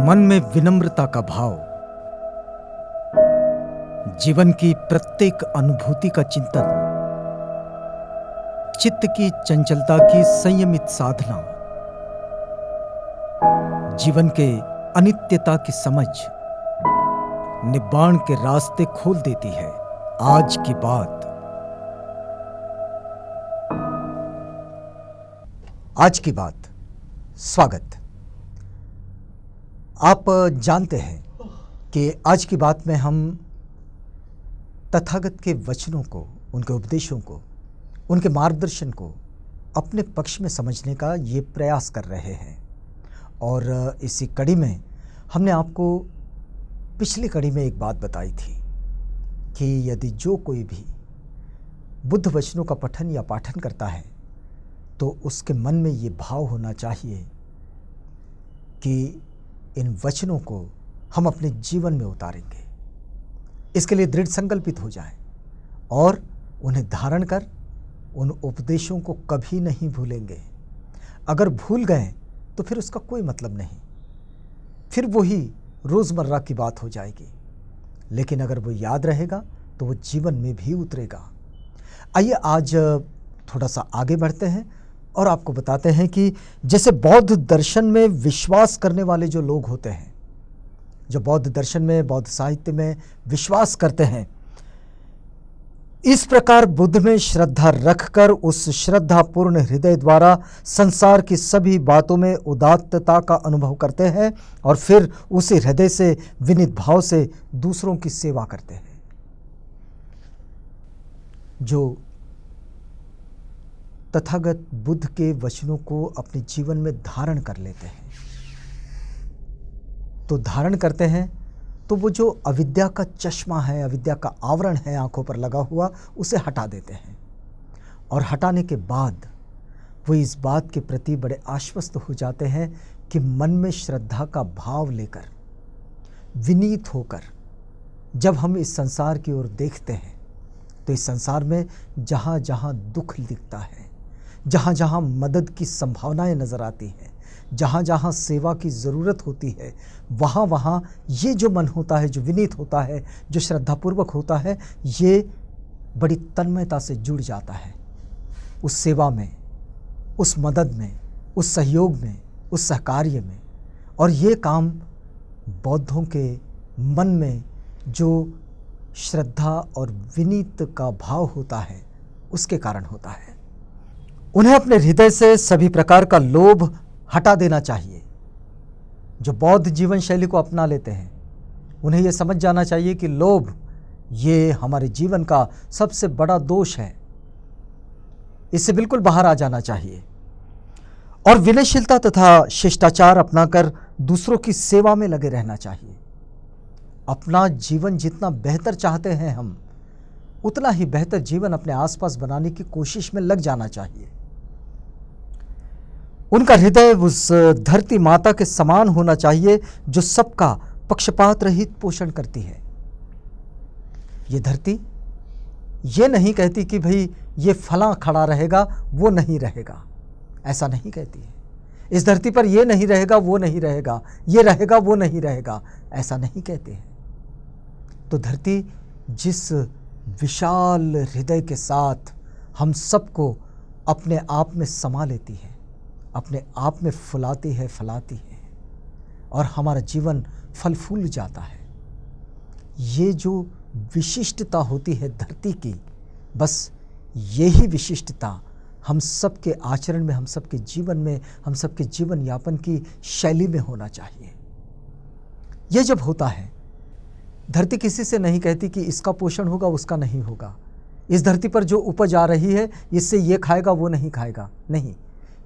मन में विनम्रता का भाव, जीवन की प्रत्येक अनुभूति का चिंतन, चित्त की चंचलता की संयमित साधना, जीवन के अनित्यता की समझ निब्बाण के रास्ते खोल देती है। आज की बात। आज की बात, स्वागत। आप जानते हैं कि आज की बात में हम तथागत के वचनों को, उनके उपदेशों को, उनके मार्गदर्शन को अपने पक्ष में समझने का ये प्रयास कर रहे हैं। और इसी कड़ी में हमने आपको पिछली कड़ी में एक बात बताई थी कि यदि जो कोई भी बुद्ध वचनों का पठन या पाठन करता है तो उसके मन में ये भाव होना चाहिए कि इन वचनों को हम अपने जीवन में उतारेंगे। इसके लिए दृढ़ संकल्पित हो जाए और उन्हें धारण कर उन उपदेशों को कभी नहीं भूलेंगे। अगर भूल गए तो फिर उसका कोई मतलब नहीं, फिर वही रोज़मर्रा की बात हो जाएगी। लेकिन अगर वो याद रहेगा तो वो जीवन में भी उतरेगा। आइए आज थोड़ा सा आगे बढ़ते हैं और आपको बताते हैं कि जैसे बौद्ध दर्शन में विश्वास करने वाले जो लोग होते हैं, जो बौद्ध दर्शन में, बौद्ध साहित्य में विश्वास करते हैं, इस प्रकार बुद्ध में श्रद्धा रखकर उस श्रद्धापूर्ण हृदय द्वारा संसार की सभी बातों में उदात्तता का अनुभव करते हैं और फिर उसी हृदय से विनीत भाव से दूसरों की सेवा करते हैं। जो तथागत बुद्ध के वचनों को अपने जीवन में धारण कर लेते हैं, तो धारण करते हैं तो वो जो अविद्या का चश्मा है, अविद्या का आवरण है आंखों पर लगा हुआ, उसे हटा देते हैं। और हटाने के बाद वो इस बात के प्रति बड़े आश्वस्त हो जाते हैं कि मन में श्रद्धा का भाव लेकर, विनीत होकर जब हम इस संसार की ओर देखते हैं तो इस संसार में जहाँ जहाँ दुख दिखता है, जहाँ जहाँ मदद की संभावनाएं नज़र आती हैं, जहाँ जहाँ सेवा की ज़रूरत होती है, वहाँ वहाँ ये जो मन होता है, जो विनीत होता है, जो श्रद्धापूर्वक होता है, ये बड़ी तन्मयता से जुड़ जाता है उस सेवा में, उस मदद में, उस सहयोग में, उस सहकार्य में। और ये काम बौद्धों के मन में जो श्रद्धा और विनीत का भाव होता है उसके कारण होता है। उन्हें अपने हृदय से सभी प्रकार का लोभ हटा देना चाहिए। जो बौद्ध जीवन शैली को अपना लेते हैं उन्हें यह समझ जाना चाहिए कि लोभ ये हमारे जीवन का सबसे बड़ा दोष है, इससे बिल्कुल बाहर आ जाना चाहिए। और विनयशीलता तथा शिष्टाचार अपनाकर दूसरों की सेवा में लगे रहना चाहिए। अपना जीवन जितना बेहतर चाहते हैं हम, उतना ही बेहतर जीवन अपने आसपास बनाने की कोशिश में लग जाना चाहिए। उनका हृदय उस धरती माता के समान होना चाहिए जो सबका पक्षपात रहित पोषण करती है। ये धरती ये नहीं कहती कि भाई ये फलां खड़ा रहेगा, वो नहीं रहेगा, ऐसा नहीं कहती है। इस धरती पर ये नहीं रहेगा, वो नहीं रहेगा, ये रहेगा, वो नहीं रहेगा, ऐसा नहीं कहते हैं। तो धरती जिस विशाल हृदय के साथ हम सबको अपने आप में समा लेती है, अपने आप में फुलाती है, फैलाती है और हमारा जीवन फल फूल जाता है। ये जो विशिष्टता होती है धरती की, बस यही विशिष्टता हम सबके आचरण में, हम सबके जीवन में, हम सबके जीवन यापन की शैली में होना चाहिए। यह जब होता है, धरती किसी से नहीं कहती कि इसका पोषण होगा, उसका नहीं होगा। इस धरती पर जो उपज आ रही है, इससे ये खाएगा, वो नहीं खाएगा। नहीं,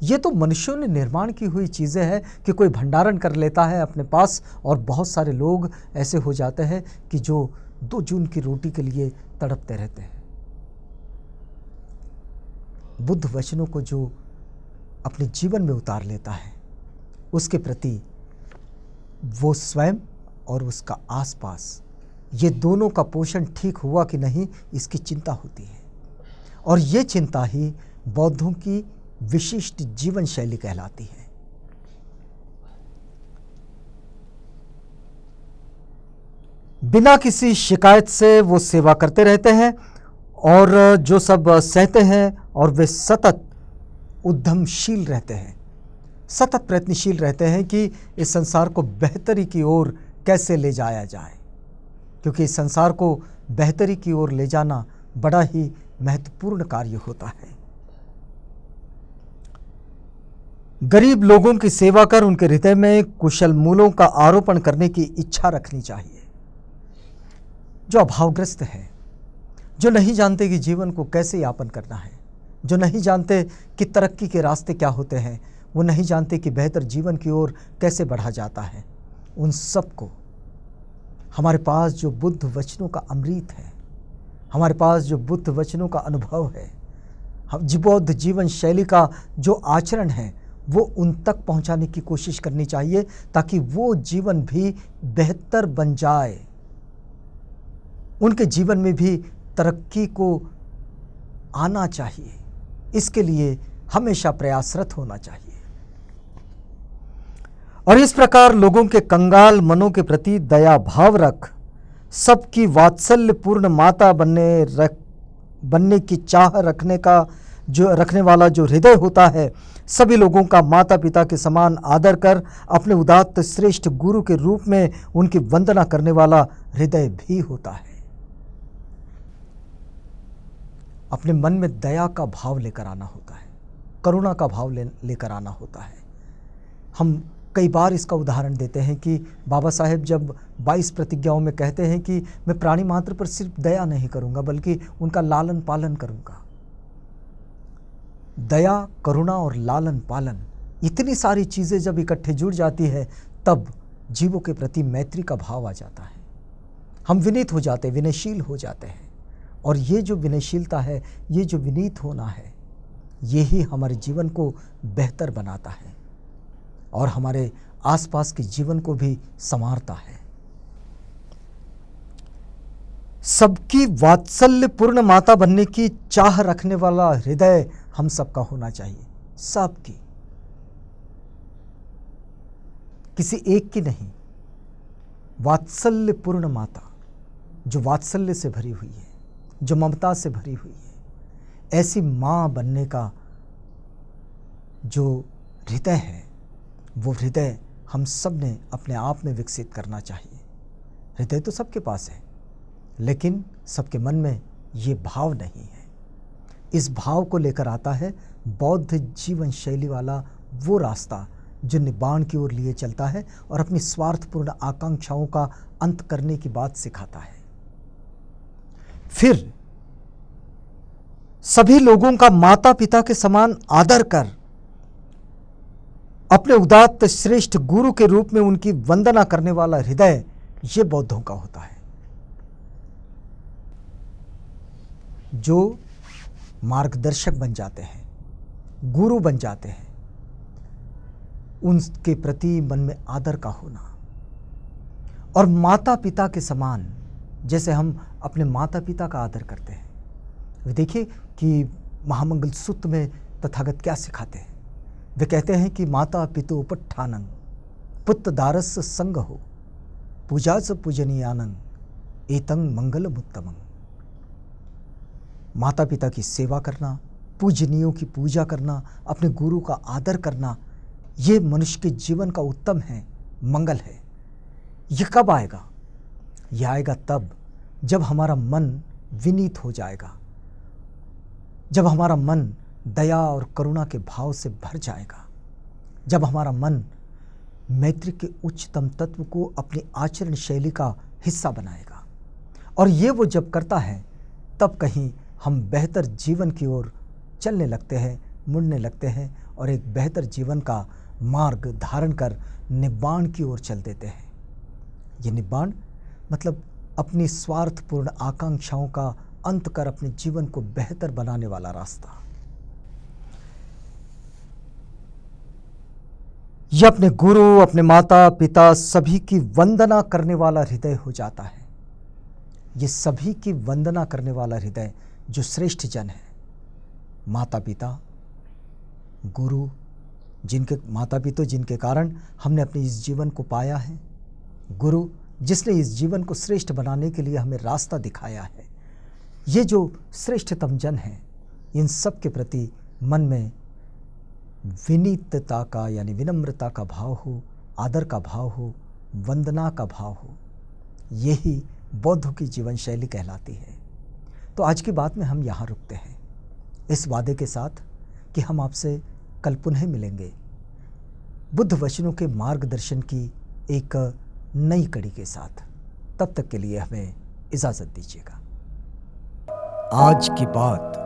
ये तो मनुष्यों ने निर्माण की हुई चीज़ें हैं कि कोई भंडारण कर लेता है अपने पास और बहुत सारे लोग ऐसे हो जाते हैं कि जो 2 जून की रोटी के लिए तड़पते रहते हैं। बुद्ध वचनों को जो अपने जीवन में उतार लेता है, उसके प्रति वो स्वयं और उसका आसपास, ये दोनों का पोषण ठीक हुआ कि नहीं, इसकी चिंता होती है। और ये चिंता ही बौद्धों की विशिष्ट जीवन शैली कहलाती है। बिना किसी शिकायत से वो सेवा करते रहते हैं और जो सब सहते हैं और वे सतत उद्यमशील रहते हैं, सतत प्रयत्नशील रहते हैं कि इस संसार को बेहतरी की ओर कैसे ले जाया जाए, क्योंकि इस संसार को बेहतरी की ओर ले जाना बड़ा ही महत्वपूर्ण कार्य होता है। गरीब लोगों की सेवा कर उनके हृदय में कुशल मूलों का आरोपण करने की इच्छा रखनी चाहिए। जो अभावग्रस्त है, जो नहीं जानते कि जीवन को कैसे यापन करना है, जो नहीं जानते कि तरक्की के रास्ते क्या होते हैं, वो नहीं जानते कि बेहतर जीवन की ओर कैसे बढ़ा जाता है, उन सबको हमारे पास जो बुद्ध वचनों का अमृत है, हमारे पास जो बुद्ध वचनों का अनुभव है, हम बौद्ध जीवन शैली का जो आचरण है, वो उन तक पहुंचाने की कोशिश करनी चाहिए ताकि वो जीवन भी बेहतर बन जाए, उनके जीवन में भी तरक्की को आना चाहिए। इसके लिए हमेशा प्रयासरत होना चाहिए और इस प्रकार लोगों के कंगाल मनों के प्रति दया भाव रख सबकी वात्सल्यपूर्ण माता बनने की चाह रखने वाला जो हृदय होता है, सभी लोगों का माता पिता के समान आदर कर अपने उदात्त श्रेष्ठ गुरु के रूप में उनकी वंदना करने वाला हृदय भी होता है। अपने मन में दया का भाव लेकर आना होता है, करुणा का भाव लेकर आना होता है। हम कई बार इसका उदाहरण देते हैं कि बाबा साहेब जब 22 प्रतिज्ञाओं में कहते हैं कि मैं प्राणी मात्र पर सिर्फ दया नहीं करूंगा बल्कि उनका लालन पालन करूंगा। दया, करुणा और लालन पालन, इतनी सारी चीज़ें जब इकट्ठे जुड़ जाती है तब जीवों के प्रति मैत्री का भाव आ जाता है। हम विनीत हो जाते, विनयशील हो जाते हैं और ये जो विनयशीलता है, ये जो विनीत होना है, ये ही हमारे जीवन को बेहतर बनाता है और हमारे आसपास के जीवन को भी संवारता है। सबकी वात्सल्यपूर्ण माता बनने की चाह रखने वाला हृदय हम सबका होना चाहिए, सबकी, किसी एक की नहीं। वात्सल्यपूर्ण माता, जो वात्सल्य से भरी हुई है, जो ममता से भरी हुई है, ऐसी मां बनने का जो हृदय है, वो हृदय हम सब ने अपने आप में विकसित करना चाहिए। हृदय तो सबके पास है, लेकिन सबके मन में ये भाव नहीं है। इस भाव को लेकर आता है बौद्ध जीवन शैली वाला वो रास्ता जो निब्बाण की ओर लिए चलता है और अपनी स्वार्थपूर्ण आकांक्षाओं का अंत करने की बात सिखाता है। फिर सभी लोगों का माता पिता के समान आदर कर अपने उदात्त श्रेष्ठ गुरु के रूप में उनकी वंदना करने वाला हृदय, ये बौद्धों का होता है। जो मार्गदर्शक बन जाते हैं, गुरु बन जाते हैं, उनके प्रति मन में आदर का होना और माता पिता के समान, जैसे हम अपने माता पिता का आदर करते हैं। देखिए कि महामंगल सूत्र में तथागत क्या सिखाते हैं। वे कहते हैं कि माता पितु उपट्ठानंग पुत्र दारस संग हो पूजा स पूजनीयानंग एतंग मंगलम उत्तमंग। माता पिता की सेवा करना, पूजनीयों की पूजा करना, अपने गुरु का आदर करना, ये मनुष्य के जीवन का उत्तम है, मंगल है। ये कब आएगा? यह आएगा तब जब हमारा मन विनीत हो जाएगा, जब हमारा मन दया और करुणा के भाव से भर जाएगा, जब हमारा मन मैत्री के उच्चतम तत्व को अपनी आचरण शैली का हिस्सा बनाएगा। और ये वो जब करता है तब कहीं हम बेहतर जीवन की ओर चलने लगते हैं, मुड़ने लगते हैं और एक बेहतर जीवन का मार्ग धारण कर निब्बाण की ओर चल देते हैं। ये निब्बाण मतलब अपनी स्वार्थपूर्ण आकांक्षाओं का अंत कर अपने जीवन को बेहतर बनाने वाला रास्ता। यह अपने गुरु, अपने माता पिता सभी की वंदना करने वाला हृदय हो जाता है। ये सभी की वंदना करने वाला हृदय जो श्रेष्ठ जन है, माता पिता, गुरु, जिनके माता पिता जिनके कारण हमने अपने इस जीवन को पाया है, गुरु जिसने इस जीवन को श्रेष्ठ बनाने के लिए हमें रास्ता दिखाया है। ये जो श्रेष्ठतम जन हैं, इन सब के प्रति मन में विनीतता का यानी विनम्रता का भाव हो, आदर का भाव हो, वंदना का भाव हो। यही बौद्धों की जीवन शैली कहलाती है। तो आज की बात में हम यहाँ रुकते हैं, इस वादे के साथ कि हम आपसे कल पुनः मिलेंगे बुद्ध वचनों के मार्गदर्शन की एक नई कड़ी के साथ। तब तक के लिए हमें इजाज़त दीजिएगा। आज की बात।